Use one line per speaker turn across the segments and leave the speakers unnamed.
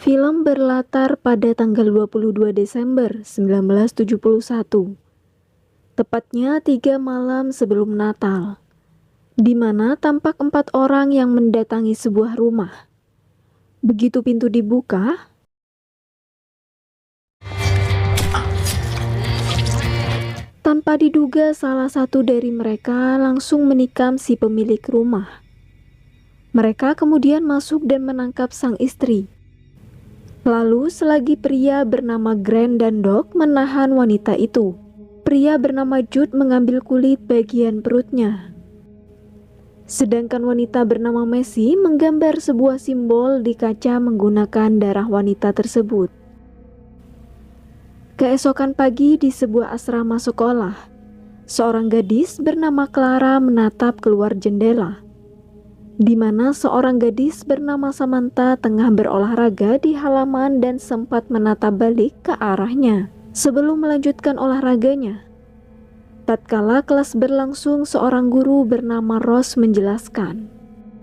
Film berlatar pada tanggal 22 Desember 1971, tepatnya 3 malam sebelum Natal, di mana tampak 4 orang yang mendatangi sebuah rumah. Begitu pintu dibuka, tanpa diduga salah satu dari mereka langsung menikam si pemilik rumah. Mereka kemudian masuk dan menangkap sang istri. Lalu selagi pria bernama Grant dan Doc menahan wanita itu, pria bernama Jude mengambil kulit bagian perutnya. Sedangkan wanita bernama Messi menggambar sebuah simbol di kaca menggunakan darah wanita tersebut. Keesokan pagi di sebuah asrama sekolah, seorang gadis bernama Clara menatap keluar jendela, di mana seorang gadis bernama Samantha tengah berolahraga di halaman dan sempat menatap balik ke arahnya sebelum melanjutkan olahraganya. Tatkala kelas berlangsung, seorang guru bernama Rose menjelaskan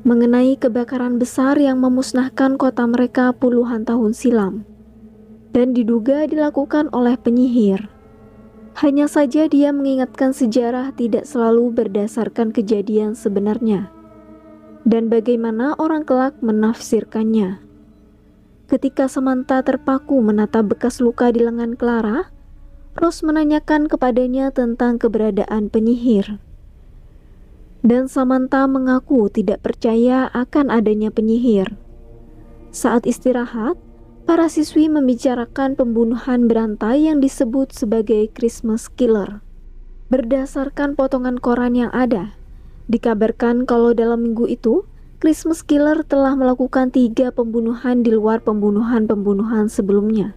mengenai kebakaran besar yang memusnahkan kota mereka puluhan tahun silam dan diduga dilakukan oleh penyihir. Hanya saja dia mengingatkan sejarah tidak selalu berdasarkan kejadian sebenarnya dan bagaimana orang kelak menafsirkannya. Ketika Samantha terpaku menatap bekas luka di lengan Clara, Rose menanyakan kepadanya tentang keberadaan penyihir. Dan Samantha mengaku tidak percaya akan adanya penyihir. Saat istirahat, para siswi membicarakan pembunuhan berantai yang disebut sebagai Christmas Killer. Berdasarkan potongan koran yang ada, dikabarkan kalau dalam minggu itu, Christmas Killer telah melakukan 3 pembunuhan di luar pembunuhan-pembunuhan sebelumnya.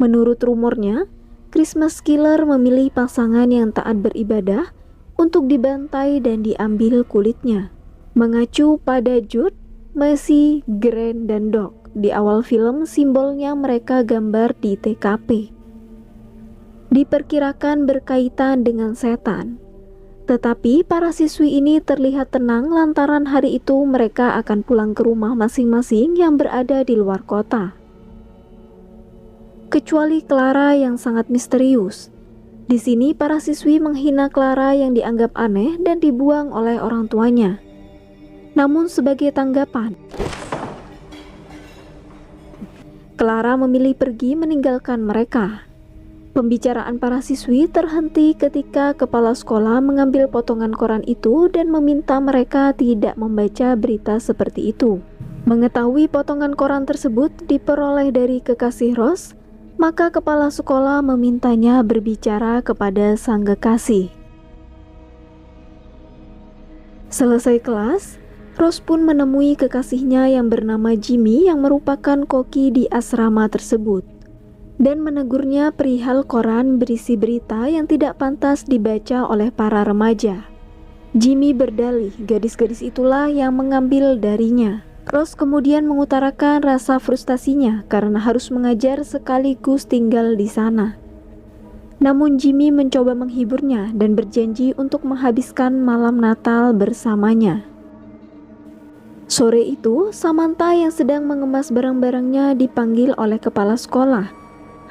Menurut rumornya, Christmas Killer memilih pasangan yang taat beribadah untuk dibantai dan diambil kulitnya. Mengacu pada Jude, Messi, Grant, dan Doc, di awal film simbolnya mereka gambar di TKP. Diperkirakan berkaitan dengan setan. Tetapi para siswi ini terlihat tenang lantaran hari itu mereka akan pulang ke rumah masing-masing yang berada di luar kota. Kecuali Clara yang sangat misterius. Di sini para siswi menghina Clara yang dianggap aneh dan dibuang oleh orang tuanya. Namun sebagai tanggapan, Clara memilih pergi meninggalkan mereka. Pembicaraan para siswi terhenti ketika kepala sekolah mengambil potongan koran itu dan meminta mereka tidak membaca berita seperti itu. Mengetahui potongan koran tersebut diperoleh dari kekasih Rose, maka kepala sekolah memintanya berbicara kepada sang kekasih. Selesai kelas, Rose pun menemui kekasihnya yang bernama Jimmy yang merupakan koki di asrama tersebut dan menegurnya perihal koran berisi berita yang tidak pantas dibaca oleh para remaja. Jimmy berdalih gadis-gadis itulah yang mengambil darinya. Rose kemudian mengutarakan rasa frustasinya karena harus mengajar sekaligus tinggal di sana. Namun Jimmy mencoba menghiburnya dan berjanji untuk menghabiskan malam Natal bersamanya. Sore itu, Samantha yang sedang mengemas barang-barangnya dipanggil oleh kepala sekolah,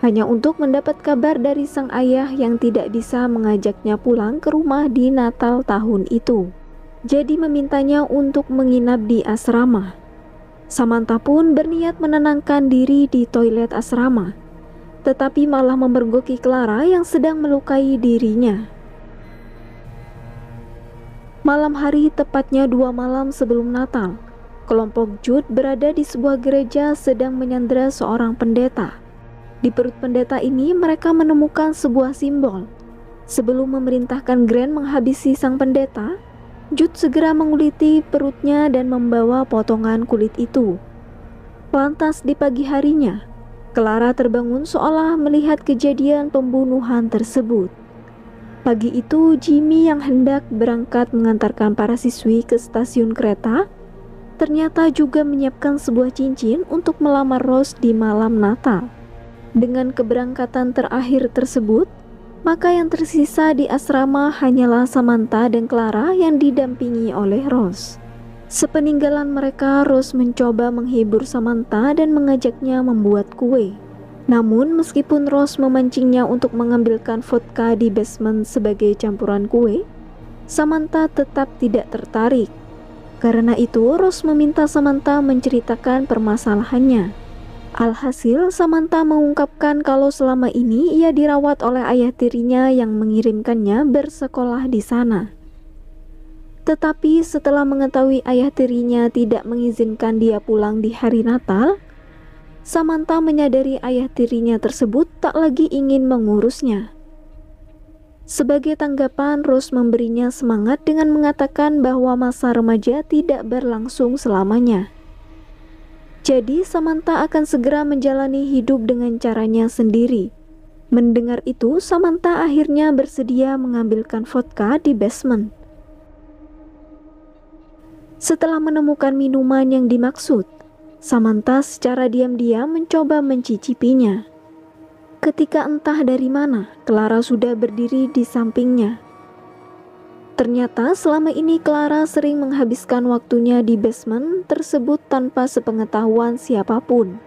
hanya untuk mendapat kabar dari sang ayah yang tidak bisa mengajaknya pulang ke rumah di Natal tahun itu. Jadi memintanya untuk menginap di asrama. Samantha pun berniat menenangkan diri di toilet asrama, tetapi malah memergoki Clara yang sedang melukai dirinya. Malam hari, tepatnya 2 malam sebelum Natal, kelompok Jude berada di sebuah gereja sedang menyandera seorang pendeta. Di perut pendeta ini mereka menemukan sebuah simbol. Sebelum memerintahkan Grant menghabisi sang pendeta, Jude segera menguliti perutnya dan membawa potongan kulit itu. Lantas di pagi harinya, Clara terbangun seolah melihat kejadian pembunuhan tersebut. Pagi itu, Jimmy yang hendak berangkat mengantarkan para siswi ke stasiun kereta, ternyata juga menyiapkan sebuah cincin untuk melamar Rose di malam Natal. Dengan keberangkatan terakhir tersebut, maka yang tersisa di asrama hanyalah Samantha dan Clara yang didampingi oleh Rose. Sepeninggalan mereka, Rose mencoba menghibur Samantha dan mengajaknya membuat kue. Namun meskipun Rose memancingnya untuk mengambilkan vodka di basement sebagai campuran kue, Samantha tetap tidak tertarik. Karena itu, Rose meminta Samantha menceritakan permasalahannya. Alhasil, Samantha mengungkapkan kalau selama ini ia dirawat oleh ayah tirinya yang mengirimkannya bersekolah di sana. Tetapi setelah mengetahui ayah tirinya tidak mengizinkan dia pulang di hari Natal, Samantha menyadari ayah tirinya tersebut tak lagi ingin mengurusnya. Sebagai tanggapan, Rose memberinya semangat dengan mengatakan bahwa masa remaja tidak berlangsung selamanya. Jadi Samantha akan segera menjalani hidup dengan caranya sendiri. Mendengar itu, Samantha akhirnya bersedia mengambilkan vodka di basement. Setelah menemukan minuman yang dimaksud, Samantha secara diam-diam mencoba mencicipinya. Ketika entah dari mana, Clara sudah berdiri di sampingnya. Ternyata selama ini Clara sering menghabiskan waktunya di basement tersebut tanpa sepengetahuan siapapun.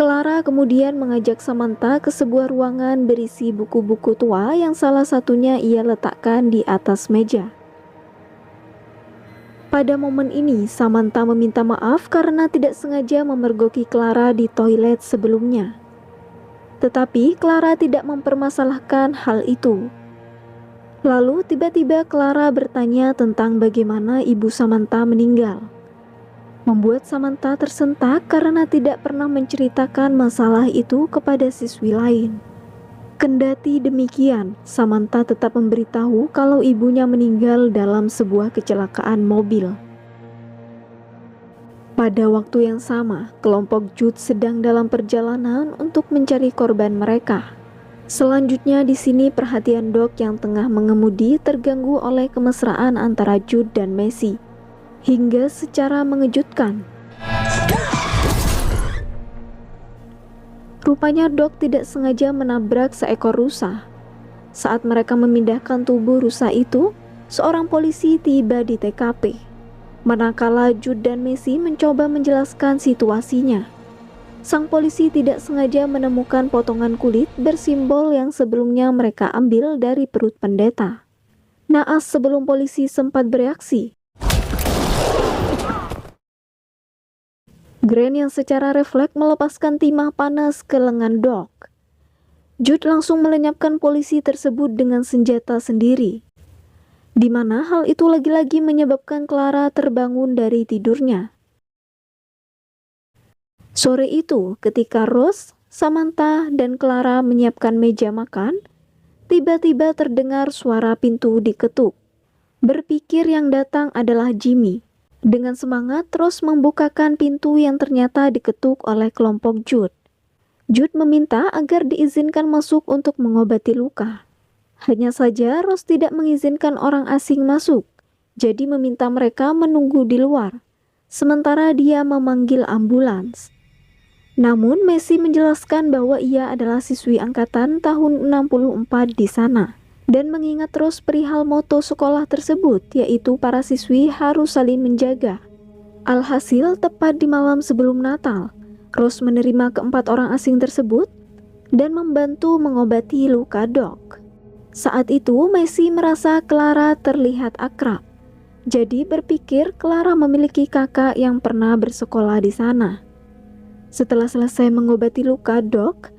Clara kemudian mengajak Samantha ke sebuah ruangan berisi buku-buku tua yang salah satunya ia letakkan di atas meja. Pada momen ini, Samantha meminta maaf karena tidak sengaja memergoki Clara di toilet sebelumnya. Tetapi Clara tidak mempermasalahkan hal itu. Lalu tiba-tiba Clara bertanya tentang bagaimana ibu Samantha meninggal. Membuat Samantha tersentak karena tidak pernah menceritakan masalah itu kepada siswi lain. Kendati demikian, Samantha tetap memberitahu kalau ibunya meninggal dalam sebuah kecelakaan mobil. Pada waktu yang sama, kelompok Jude sedang dalam perjalanan untuk mencari korban mereka. Selanjutnya di sini perhatian Doc yang tengah mengemudi terganggu oleh kemesraan antara Jude dan Messi, hingga secara mengejutkan. Rupanya Doc tidak sengaja menabrak seekor rusa. Saat mereka memindahkan tubuh rusa itu, seorang polisi tiba di TKP. Manakala Jude dan Messi mencoba menjelaskan situasinya, sang polisi tidak sengaja menemukan potongan kulit bersimbol yang sebelumnya mereka ambil dari perut pendeta. Naas sebelum polisi sempat bereaksi, Grant yang secara refleks melepaskan timah panas ke lengan Doc. Jude langsung melenyapkan polisi tersebut dengan senjata sendiri, di mana hal itu lagi-lagi menyebabkan Clara terbangun dari tidurnya. Sore itu, ketika Rose, Samantha, dan Clara menyiapkan meja makan, tiba-tiba terdengar suara pintu diketuk. Berpikir yang datang adalah Jimmy. Dengan semangat, Rose membukakan pintu yang ternyata diketuk oleh kelompok Jude. Jude meminta agar diizinkan masuk untuk mengobati luka. Hanya saja Rose tidak mengizinkan orang asing masuk, jadi meminta mereka menunggu di luar, sementara dia memanggil ambulans. Namun Messi menjelaskan bahwa ia adalah siswi angkatan tahun 64 di sana, dan mengingat terus perihal moto sekolah tersebut, yaitu para siswi harus saling menjaga. Alhasil, tepat di malam sebelum Natal, Rose menerima keempat orang asing tersebut dan membantu mengobati luka Doc. Saat itu, Messi merasa Clara terlihat akrab, jadi berpikir Clara memiliki kakak yang pernah bersekolah di sana. Setelah selesai mengobati luka Doc,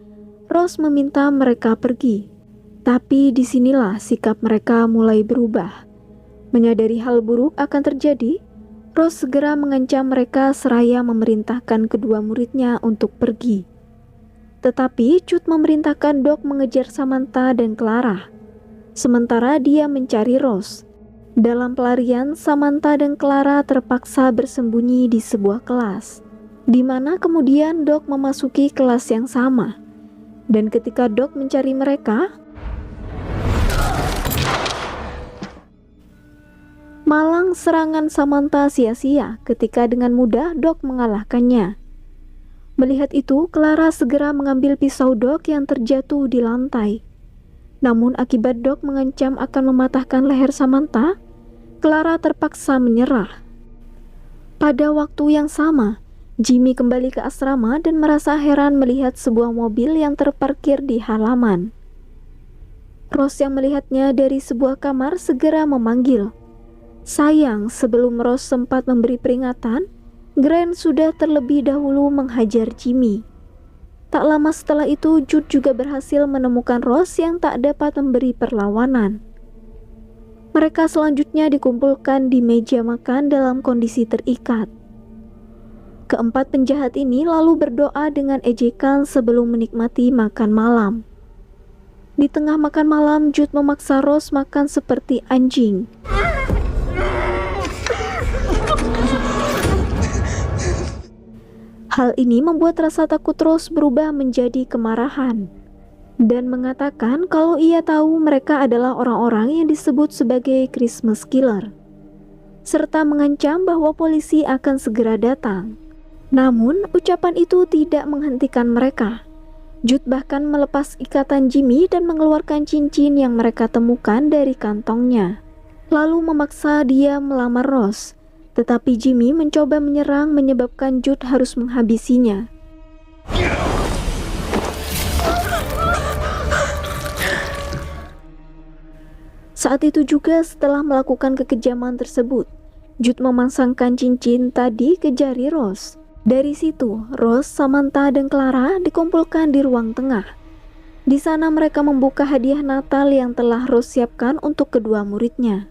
Rose meminta mereka pergi. Tapi disinilah sikap mereka mulai berubah. Menyadari hal buruk akan terjadi, Rose segera mengancam mereka seraya memerintahkan kedua muridnya untuk pergi. Tetapi Jude memerintahkan Doc mengejar Samantha dan Clara, sementara dia mencari Rose. Dalam pelarian, Samantha dan Clara terpaksa bersembunyi di sebuah kelas, di mana kemudian Doc memasuki kelas yang sama. Dan ketika Doc mencari mereka, malang serangan Samantha sia-sia ketika dengan mudah Doc mengalahkannya. Melihat itu, Clara segera mengambil pisau Doc yang terjatuh di lantai. Namun akibat Doc mengancam akan mematahkan leher Samantha, Clara terpaksa menyerah. Pada waktu yang sama, Jimmy kembali ke asrama dan merasa heran melihat sebuah mobil yang terparkir di halaman. Rose yang melihatnya dari sebuah kamar segera memanggil. Sayang, sebelum Rose sempat memberi peringatan, Grant sudah terlebih dahulu menghajar Jimmy. Tak lama setelah itu, Jude juga berhasil menemukan Rose yang tak dapat memberi perlawanan. Mereka selanjutnya dikumpulkan di meja makan dalam kondisi terikat. Keempat penjahat ini lalu berdoa dengan ejekan sebelum menikmati makan malam. Di tengah makan malam, Jude memaksa Rose makan seperti anjing. Hal ini membuat rasa takut Rose berubah menjadi kemarahan dan mengatakan kalau ia tahu mereka adalah orang-orang yang disebut sebagai Christmas Killer, serta mengancam bahwa polisi akan segera datang. Namun, ucapan itu tidak menghentikan mereka. Jude bahkan melepas ikatan Jimmy dan mengeluarkan cincin yang mereka temukan dari kantongnya, lalu memaksa dia melamar Rose. Tetapi Jimmy mencoba menyerang menyebabkan Jude harus menghabisinya. Saat itu juga setelah melakukan kekejaman tersebut, Jude memasangkan cincin tadi ke jari Rose. Dari situ, Rose, Samantha, dan Clara dikumpulkan di ruang tengah. Di sana mereka membuka hadiah Natal yang telah Rose siapkan untuk kedua muridnya.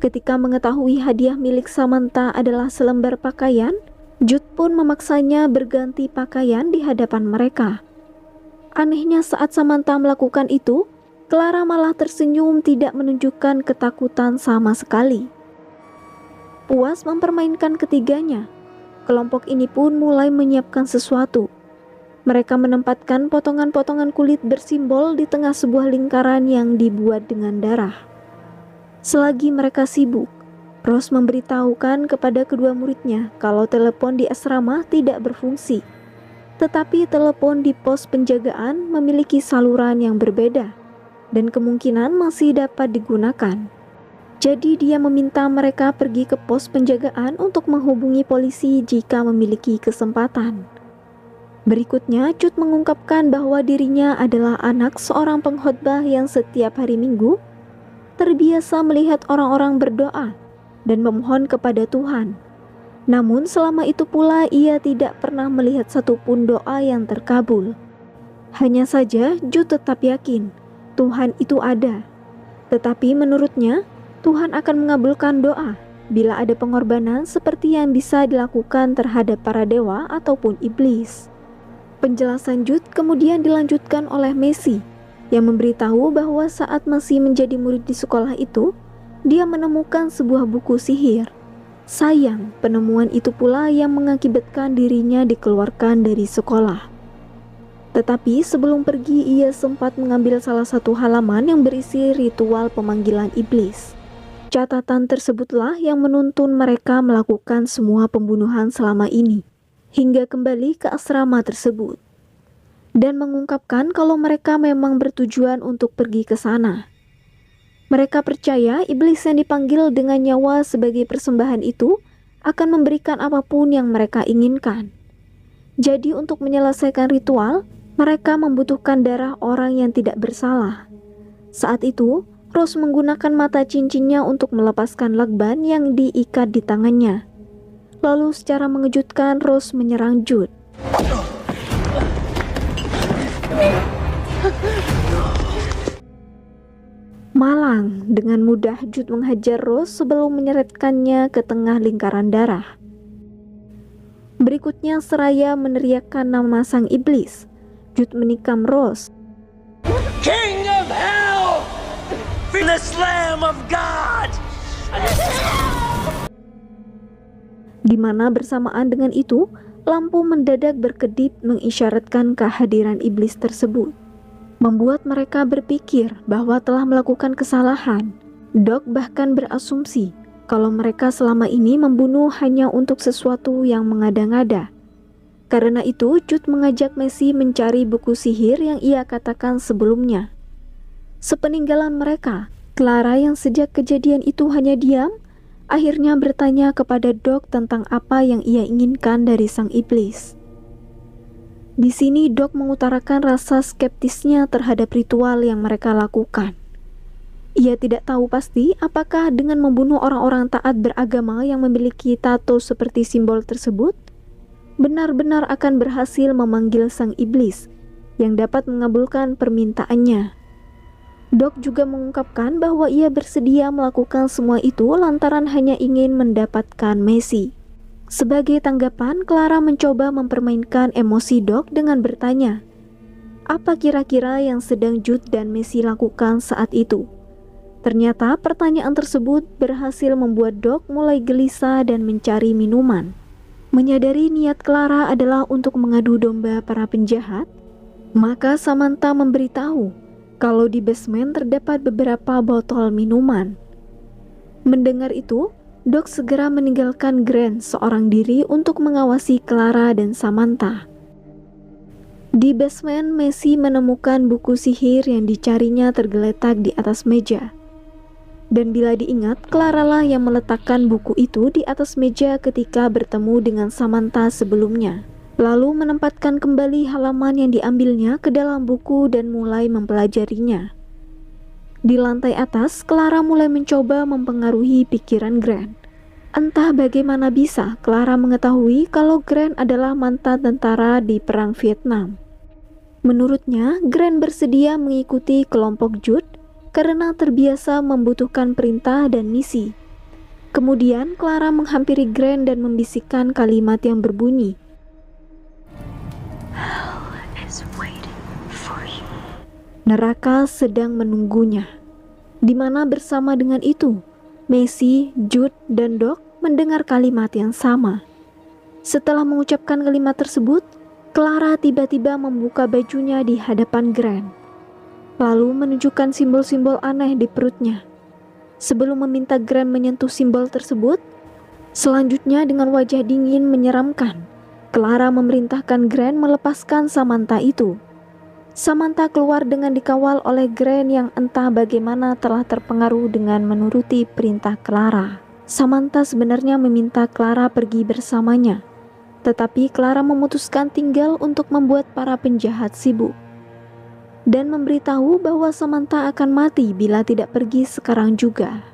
Ketika mengetahui hadiah milik Samantha adalah selembar pakaian, Jude pun memaksanya berganti pakaian di hadapan mereka. Anehnya saat Samantha melakukan itu, Clara malah tersenyum tidak menunjukkan ketakutan sama sekali. Puas mempermainkan ketiganya, kelompok ini pun mulai menyiapkan sesuatu. Mereka menempatkan potongan-potongan kulit bersimbol di tengah sebuah lingkaran yang dibuat dengan darah. Selagi mereka sibuk, Rose memberitahukan kepada kedua muridnya kalau telepon di asrama tidak berfungsi. Tetapi telepon di pos penjagaan memiliki saluran yang berbeda dan kemungkinan masih dapat digunakan. Jadi dia meminta mereka pergi ke pos penjagaan untuk menghubungi polisi jika memiliki kesempatan. Berikutnya, Jude mengungkapkan bahwa dirinya adalah anak seorang pengkhotbah yang setiap hari Minggu terbiasa melihat orang-orang berdoa dan memohon kepada Tuhan. Namun selama itu pula ia tidak pernah melihat satupun doa yang terkabul. Hanya saja Jude tetap yakin Tuhan itu ada. Tetapi menurutnya, Tuhan akan mengabulkan doa bila ada pengorbanan seperti yang bisa dilakukan terhadap para dewa ataupun iblis. Penjelasan Jude kemudian dilanjutkan oleh Messi yang memberitahu bahwa saat masih menjadi murid di sekolah itu, dia menemukan sebuah buku sihir. Sayang, penemuan itu pula yang mengakibatkan dirinya dikeluarkan dari sekolah. Tetapi sebelum pergi ia sempat mengambil salah satu halaman yang berisi ritual pemanggilan iblis. Catatan tersebutlah yang menuntun mereka melakukan semua pembunuhan selama ini, hingga kembali ke asrama tersebut, dan mengungkapkan kalau mereka memang bertujuan untuk pergi ke sana. Mereka percaya iblis yang dipanggil dengan nyawa sebagai persembahan itu akan memberikan apapun yang mereka inginkan. Jadi untuk menyelesaikan ritual, mereka membutuhkan darah orang yang tidak bersalah. Saat itu, Rose menggunakan mata cincinnya untuk melepaskan lakban yang diikat di tangannya. Lalu secara mengejutkan Rose menyerang Jude. Malang, dengan mudah Jude menghajar Rose sebelum menyeretkannya ke tengah lingkaran darah. Berikutnya seraya meneriakkan nama sang iblis, Jude menikam Rose.
King of Hell! The Lamb of God!
Di mana bersamaan dengan itu, lampu mendadak berkedip mengisyaratkan kehadiran iblis tersebut, membuat mereka berpikir bahwa telah melakukan kesalahan. Doc bahkan berasumsi kalau mereka selama ini membunuh hanya untuk sesuatu yang mengada-ngada. Karena itu, Jude mengajak Messi mencari buku sihir yang ia katakan sebelumnya. Sepeninggalan mereka, Clara yang sejak kejadian itu hanya diam, akhirnya bertanya kepada Doc tentang apa yang ia inginkan dari sang iblis. Di sini Doc mengutarakan rasa skeptisnya terhadap ritual yang mereka lakukan. Ia tidak tahu pasti apakah dengan membunuh orang-orang taat beragama yang memiliki tato seperti simbol tersebut, benar-benar akan berhasil memanggil sang iblis yang dapat mengabulkan permintaannya. Doc juga mengungkapkan bahwa ia bersedia melakukan semua itu lantaran hanya ingin mendapatkan Messi. Sebagai tanggapan, Clara mencoba mempermainkan emosi Doc dengan bertanya, apa kira-kira yang sedang Jude dan Messi lakukan saat itu? Ternyata pertanyaan tersebut berhasil membuat Doc mulai gelisah dan mencari minuman. Menyadari niat Clara adalah untuk mengadu domba para penjahat, maka Samantha memberitahu kalau di basement terdapat beberapa botol minuman. Mendengar itu, Doc segera meninggalkan Grant seorang diri untuk mengawasi Clara dan Samantha. Di basement, Messi menemukan buku sihir yang dicarinya tergeletak di atas meja. Dan bila diingat, Clara lah yang meletakkan buku itu di atas meja ketika bertemu dengan Samantha sebelumnya. Lalu menempatkan kembali halaman yang diambilnya ke dalam buku dan mulai mempelajarinya. Di lantai atas, Clara mulai mencoba mempengaruhi pikiran Grant. Entah bagaimana bisa Clara mengetahui kalau Grant adalah mantan tentara di Perang Vietnam. Menurutnya, Grant bersedia mengikuti kelompok Jude karena terbiasa membutuhkan perintah dan misi. Kemudian, Clara menghampiri Grant dan membisikkan kalimat yang berbunyi, neraka sedang menunggunya. Di mana bersama dengan itu, Messi, Jude, dan Doc mendengar kalimat yang sama. Setelah mengucapkan kalimat tersebut, Clara tiba-tiba membuka bajunya di hadapan Grant, lalu menunjukkan simbol-simbol aneh di perutnya. Sebelum meminta Grant menyentuh simbol tersebut, selanjutnya dengan wajah dingin menyeramkan, Clara memerintahkan Grant melepaskan Samantha itu. Samantha keluar dengan dikawal oleh Grant yang entah bagaimana telah terpengaruh dengan menuruti perintah Clara. Samantha sebenarnya meminta Clara pergi bersamanya, tetapi Clara memutuskan tinggal untuk membuat para penjahat sibuk dan memberitahu bahwa Samantha akan mati bila tidak pergi sekarang juga.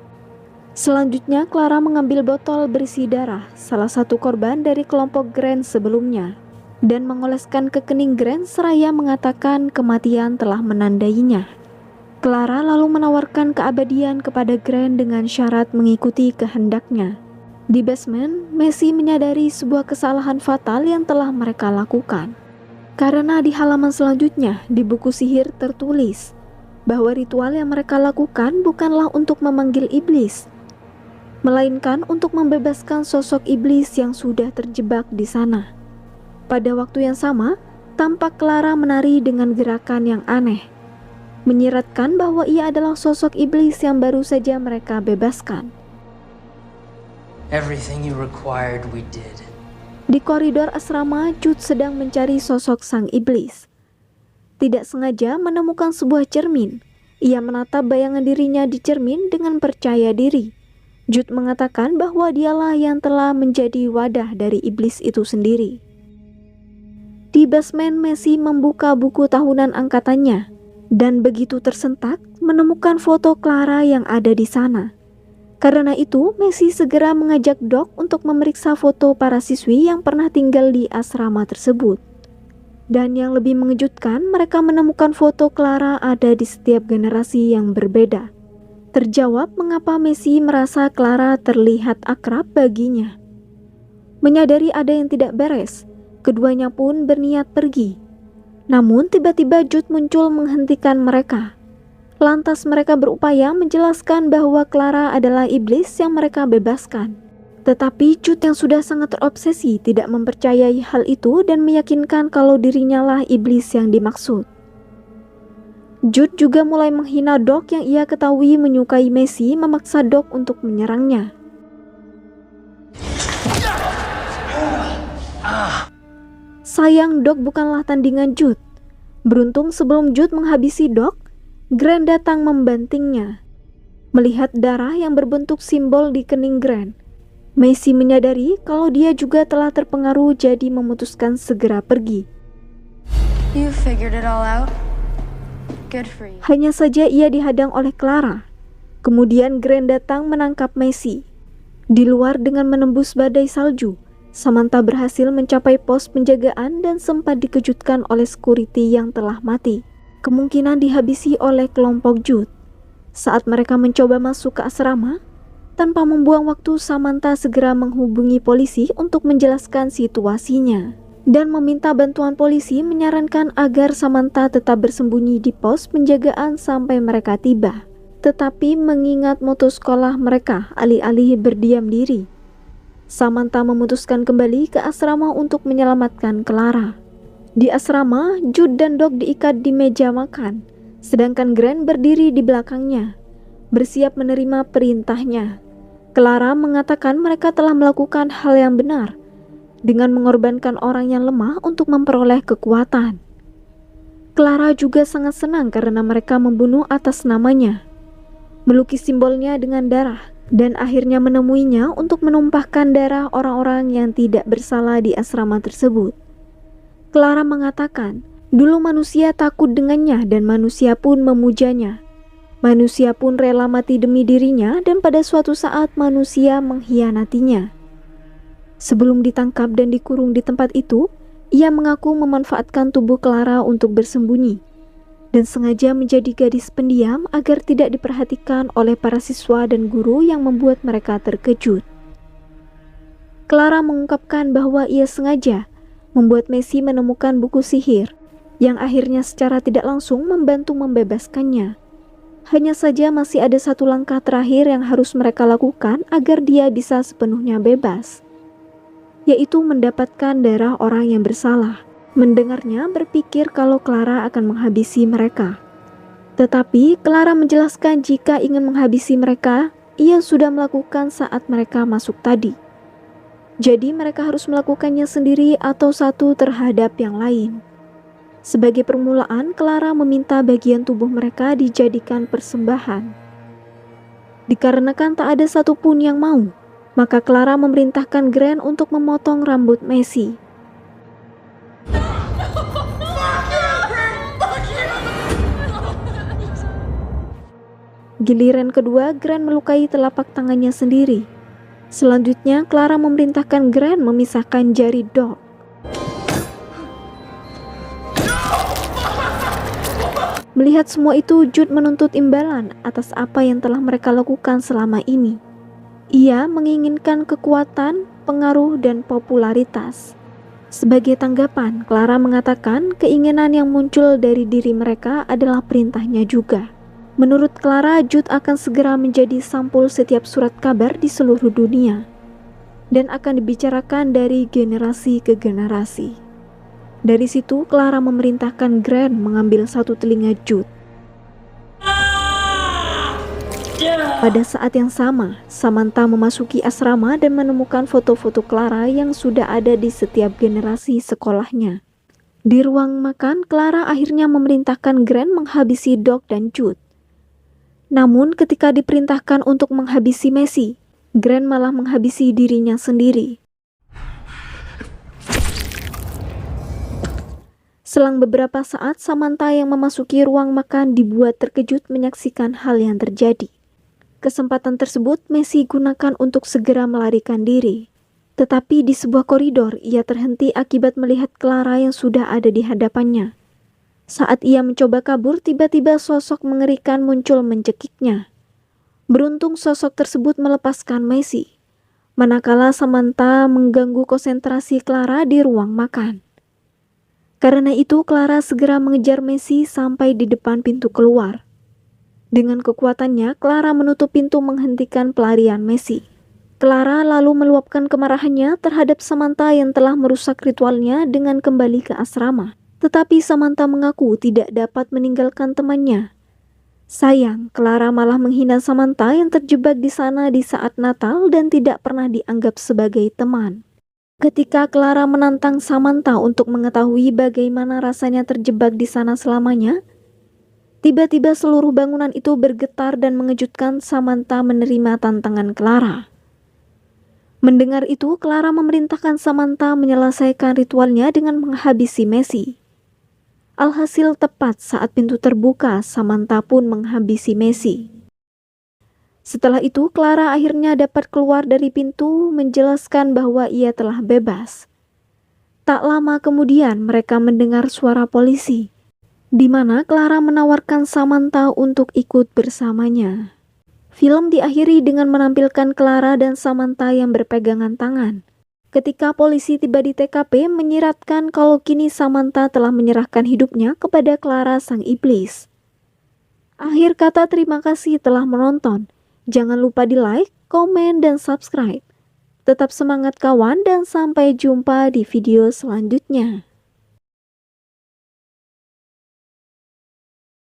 Selanjutnya, Clara mengambil botol berisi darah salah satu korban dari kelompok Grant sebelumnya dan mengoleskan ke kening Grant seraya mengatakan kematian telah menandainya. Clara lalu menawarkan keabadian kepada Grant dengan syarat mengikuti kehendaknya. Di basement, Messi menyadari sebuah kesalahan fatal yang telah mereka lakukan. Karena di halaman selanjutnya di buku sihir tertulis bahwa ritual yang mereka lakukan bukanlah untuk memanggil iblis, melainkan untuk membebaskan sosok iblis yang sudah terjebak di sana. Pada waktu yang sama, tampak Clara menari dengan gerakan yang aneh, menyiratkan bahwa ia adalah sosok iblis yang baru saja mereka bebaskan.
Everything you required, we did.
Di koridor asrama, Jude sedang mencari sosok sang iblis. Tidak sengaja menemukan sebuah cermin. Ia menatap bayangan dirinya di cermin dengan percaya diri. Jude mengatakan bahwa dialah yang telah menjadi wadah dari iblis itu sendiri. Di basement, Messi membuka buku tahunan angkatannya dan begitu tersentak menemukan foto Clara yang ada di sana. Karena itu, Messi segera mengajak Doc untuk memeriksa foto para siswi yang pernah tinggal di asrama tersebut. Dan yang lebih mengejutkan, mereka menemukan foto Clara ada di setiap generasi yang berbeda. Terjawab mengapa Messi merasa Clara terlihat akrab baginya. Menyadari ada yang tidak beres, keduanya pun berniat pergi. Namun tiba-tiba Jude muncul menghentikan mereka. Lantas mereka berupaya menjelaskan bahwa Clara adalah iblis yang mereka bebaskan. Tetapi Jude yang sudah sangat terobsesi tidak mempercayai hal itu dan meyakinkan kalau dirinya lah iblis yang dimaksud. Jude juga mulai menghina Doc yang ia ketahui menyukai Messi, memaksa Doc untuk menyerangnya. Sayang, Doc bukanlah tandingan Jude. Beruntung sebelum Jude menghabisi Doc, Grant datang membantingnya. Melihat darah yang berbentuk simbol di kening Grant, Macy menyadari kalau dia juga telah terpengaruh, jadi memutuskan segera pergi.
You figured it all out. Good for you.
Hanya saja ia dihadang oleh Clara. Kemudian Grant datang menangkap Macy. Di luar dengan menembus badai salju, Samantha berhasil mencapai pos penjagaan dan sempat dikejutkan oleh security yang telah mati. Kemungkinan dihabisi oleh kelompok Jude. Saat mereka mencoba masuk ke asrama, tanpa membuang waktu, Samantha segera menghubungi polisi untuk menjelaskan situasinya dan meminta bantuan polisi, menyarankan agar Samantha tetap bersembunyi di pos penjagaan sampai mereka tiba. Tetapi mengingat moto sekolah mereka, alih-alih berdiam diri, Samantha memutuskan kembali ke asrama untuk menyelamatkan Clara. Di asrama, Jude dan Doc diikat di meja makan, sedangkan Grant berdiri di belakangnya, bersiap menerima perintahnya. Clara mengatakan mereka telah melakukan hal yang benar dengan mengorbankan orang yang lemah untuk memperoleh kekuatan. Clara juga sangat senang karena mereka membunuh atas namanya, melukis simbolnya dengan darah, dan akhirnya menemuinya untuk menumpahkan darah orang-orang yang tidak bersalah di asrama tersebut. Clara mengatakan, dulu manusia takut dengannya dan manusia pun memujanya. Manusia pun rela mati demi dirinya dan pada suatu saat manusia mengkhianatinya. Sebelum ditangkap dan dikurung di tempat itu, ia mengaku memanfaatkan tubuh Clara untuk bersembunyi dan sengaja menjadi gadis pendiam agar tidak diperhatikan oleh para siswa dan guru yang membuat mereka terkejut. Clara mengungkapkan bahwa ia sengaja membuat Macy menemukan buku sihir yang akhirnya secara tidak langsung membantu membebaskannya. Hanya saja masih ada satu langkah terakhir yang harus mereka lakukan agar dia bisa sepenuhnya bebas, yaitu mendapatkan darah orang yang bersalah. Mendengarnya berpikir kalau Clara akan menghabisi mereka. Tetapi Clara menjelaskan jika ingin menghabisi mereka, ia sudah melakukan saat mereka masuk tadi. Jadi mereka harus melakukannya sendiri atau satu terhadap yang lain. Sebagai permulaan, Clara meminta bagian tubuh mereka dijadikan persembahan. Dikarenakan tak ada satupun yang mau, maka Clara memerintahkan Grant untuk memotong rambut Macy. Giliran kedua, Grant melukai telapak tangannya sendiri. Selanjutnya, Clara memerintahkan Grant memisahkan jari Doc. Melihat semua itu, Jude menuntut imbalan atas apa yang telah mereka lakukan selama ini. Ia menginginkan kekuatan, pengaruh, dan popularitas. Sebagai tanggapan, Clara mengatakan keinginan yang muncul dari diri mereka adalah perintahnya juga. Menurut Clara, Jude akan segera menjadi sampul setiap surat kabar di seluruh dunia dan akan dibicarakan dari generasi ke generasi. Dari situ, Clara memerintahkan Grant mengambil satu telinga Jude. Pada saat yang sama, Samantha memasuki asrama dan menemukan foto-foto Clara yang sudah ada di setiap generasi sekolahnya. Di ruang makan, Clara akhirnya memerintahkan Grant menghabisi Doc dan Jude. Namun ketika diperintahkan untuk menghabisi Macy, Grant malah menghabisi dirinya sendiri. Selang beberapa saat, Samantha yang memasuki ruang makan dibuat terkejut menyaksikan hal yang terjadi. Kesempatan tersebut Macy gunakan untuk segera melarikan diri. Tetapi di sebuah koridor, ia terhenti akibat melihat Clara yang sudah ada di hadapannya. Saat ia mencoba kabur, tiba-tiba sosok mengerikan muncul mencekiknya. Beruntung sosok tersebut melepaskan Macy, manakala Samantha mengganggu konsentrasi Clara di ruang makan. Karena itu, Clara segera mengejar Macy sampai di depan pintu keluar. Dengan kekuatannya, Clara menutup pintu menghentikan pelarian Macy. Clara lalu meluapkan kemarahannya terhadap Samantha yang telah merusak ritualnya dengan kembali ke asrama. Tetapi Samantha mengaku tidak dapat meninggalkan temannya. Sayang, Clara malah menghina Samantha yang terjebak di sana di saat Natal dan tidak pernah dianggap sebagai teman. Ketika Clara menantang Samantha untuk mengetahui bagaimana rasanya terjebak di sana selamanya, Tiba-tiba seluruh bangunan itu bergetar dan mengejutkan Samantha menerima tantangan Clara. Mendengar itu, Clara memerintahkan Samantha menyelesaikan ritualnya dengan menghabisi Messi. Alhasil tepat saat pintu terbuka, Samantha pun menghabisi Messi. Setelah itu, Clara akhirnya dapat keluar dari pintu menjelaskan bahwa ia telah bebas. Tak lama kemudian mereka mendengar suara polisi, di mana Clara menawarkan Samantha untuk ikut bersamanya. Film diakhiri dengan menampilkan Clara dan Samantha yang berpegangan tangan. Ketika polisi tiba di TKP, menyiratkan kalau kini Samantha telah menyerahkan hidupnya kepada Clara sang iblis. Akhir kata, terima kasih telah menonton. Jangan lupa di like, komen, dan subscribe. Tetap semangat kawan dan sampai jumpa di video selanjutnya.